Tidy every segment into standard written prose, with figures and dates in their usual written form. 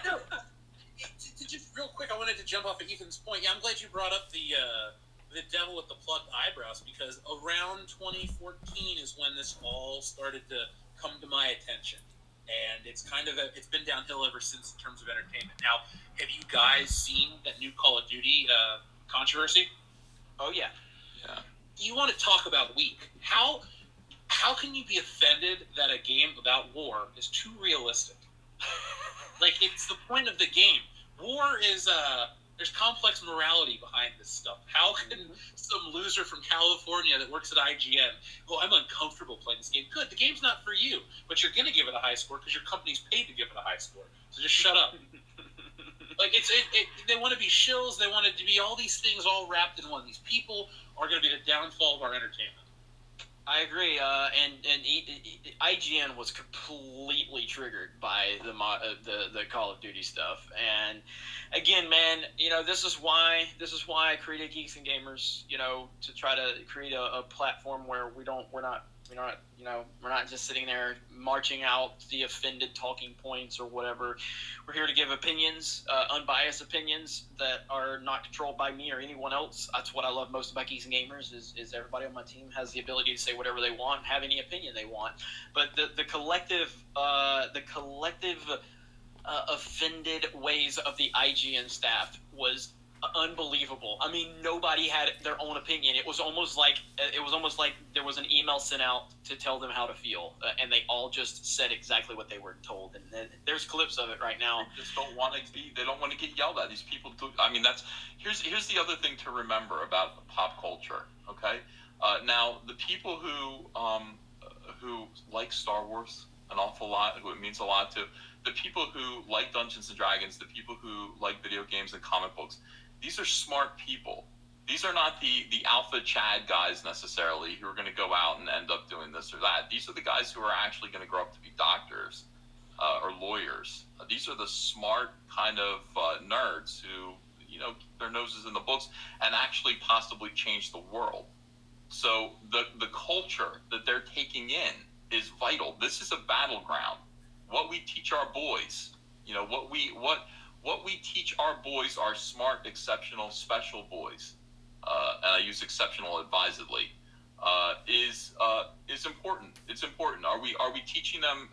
No, just real quick, I wanted to jump off of Ethan's point. Yeah, I'm glad you brought up the devil with the plucked eyebrows, because around 2014 is when this all started to come to my attention, and it's it's been downhill ever since in terms of entertainment. Now, have you guys seen that new Call of Duty controversy? Oh yeah. Yeah. You want to talk about weak? How can you be offended that a game about war is too realistic? Like, it's the point of the game. War is there's complex morality behind this stuff. How can some loser from California that works at IGN go, I'm uncomfortable playing this game? Good, the game's not for you, but you're going to give it a high score because your company's paid to give it a high score. So just shut up. Like, they want to be shills. They want it to be all these things all wrapped in one. These people are going to be the downfall of our entertainment. I agree, and IGN was completely triggered by the Call of Duty stuff. And again, man, this is why I created Geeks and Gamers. To try to create a platform where we're not just sitting there marching out the offended talking points or whatever. We're here to give opinions, unbiased opinions that are not controlled by me or anyone else. That's what I love most about Geeks and Gamers is everybody on my team has the ability to say whatever they want, have any opinion they want. But the collective offended ways of the IGN staff was unbelievable. I mean, nobody had their own opinion. It was almost like there was an email sent out to tell them how to feel, and they all just said exactly what they were told. And there's clips of it right now. They just don't want to be. They don't want to get yelled at. These people do. I mean, here's the other thing to remember about pop culture. Okay, now the people who like Star Wars an awful lot, who it means a lot to, the people who like Dungeons and Dragons, the people who like video games and comic books. These are smart people. These are not the alpha Chad guys necessarily who are going to go out and end up doing this or that. These are the guys who are actually going to grow up to be doctors or lawyers. These are the smart kind of nerds who, keep their noses in the books and actually possibly change the world. So the culture that they're taking in is vital. This is a battleground. What we teach our boys, what we teach our boys, our smart, exceptional, special boys, and I use exceptional advisedly, is important. It's important. Are we teaching them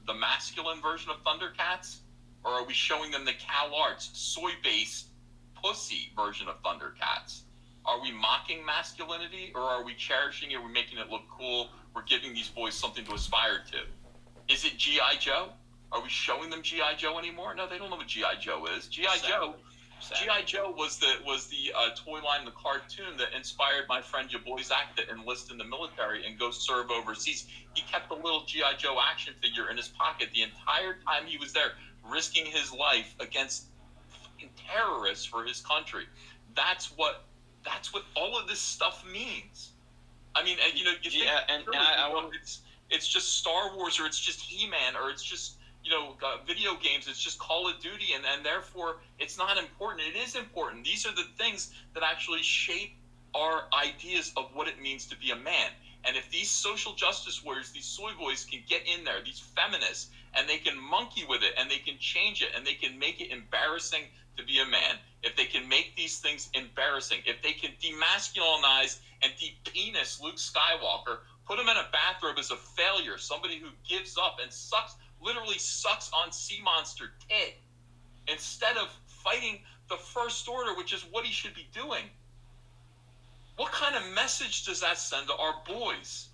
the masculine version of Thundercats, or are we showing them the CalArts soy-based pussy version of Thundercats? Are we mocking masculinity, or are we cherishing it? We're making it look cool. We're giving these boys something to aspire to. Is it G.I. Joe? Are we showing them G.I. Joe anymore? No, they don't know what G.I. Joe is. G.I. Joe was the toy line, the cartoon that inspired my friend Yaboyzak to enlist in the military and go serve overseas. He kept a little G.I. Joe action figure in his pocket the entire time he was there, risking his life against fucking terrorists for his country. That's what all of this stuff means. I mean, you think, it's just Star Wars, or it's just He-Man, or it's just video games, it's just Call of Duty, and therefore it's not important. It is important. These are the things that actually shape our ideas of what it means to be a man. And if these social justice warriors, these soy boys can get in there, these feminists, and they can monkey with it, and they can change it, and they can make it embarrassing to be a man, if they can make these things embarrassing, if they can demasculinize and de-penis Luke Skywalker, put him in a bathrobe as a failure, somebody who gives up and literally sucks on sea monster tit, instead of fighting the First Order, which is what he should be doing. What kind of message does that send to our boys?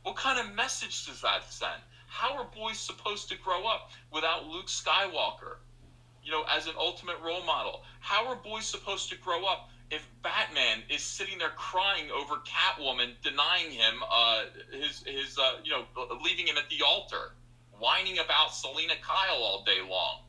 What kind of message does that send? How are boys supposed to grow up without Luke Skywalker, as an ultimate role model? How are boys supposed to grow up if Batman is sitting there crying over Catwoman, denying him leaving him at the altar, whining about Selena Kyle all day long?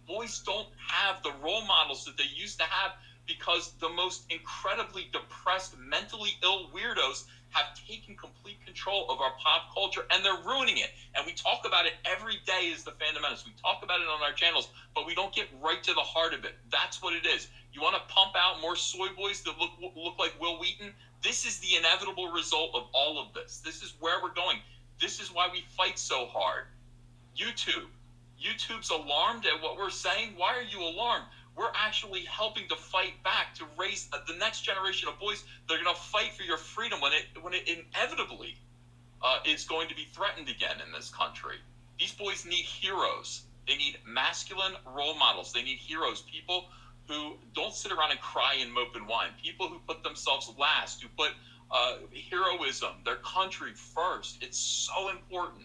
Boys don't have the role models that they used to have, because the most incredibly depressed, mentally ill weirdos have taken complete control of our pop culture, and they're ruining it. And we talk about it every day as the Fandom Menace. We talk about it on our channels, but we don't get right to the heart of it. That's what it is. You want to pump out more soy boys that look like Will Wheaton? This is the inevitable result of all of this. This is where we're going. This is why we fight so hard. YouTube. YouTube's alarmed at what we're saying. Why are you alarmed? We're actually helping to fight back to raise the next generation of boys that are going to fight for your freedom when it inevitably is going to be threatened again in this country. These boys need heroes. They need masculine role models. They need heroes, people who don't sit around and cry and mope and whine, people who put themselves last, who put heroism, their country first. It's so important.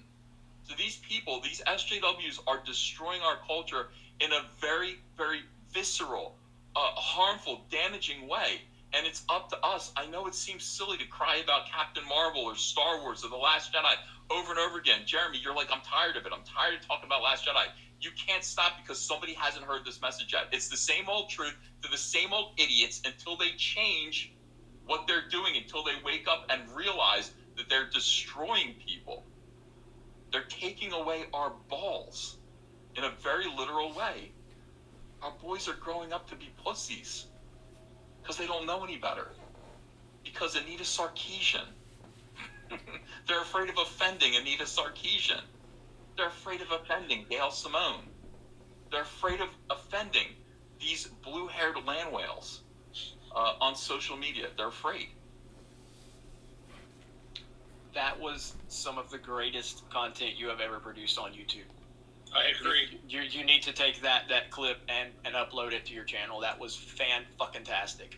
So these people, these SJWs, are destroying our culture in a very, very visceral, harmful, damaging way. And it's up to us. I know it seems silly to cry about Captain Marvel or Star Wars or The Last Jedi over and over again. Jeremy, you're like, I'm tired of it. I'm tired of talking about Last Jedi. You can't stop because somebody hasn't heard this message yet. It's the same old truth to the same old idiots until they change what they're doing, until they wake up and realize that they're destroying people. They're taking away our balls in a very literal way. Our boys are growing up to be pussies because they don't know any better. Because Anita Sarkeesian. They're afraid of offending Anita Sarkeesian. They're afraid of offending Gail Simone. They're afraid of offending these blue-haired land whales on social media. They're afraid. That was some of the greatest content you have ever produced on YouTube. I agree. You need to take that clip and upload it to your channel. That was fan-fucking-tastic.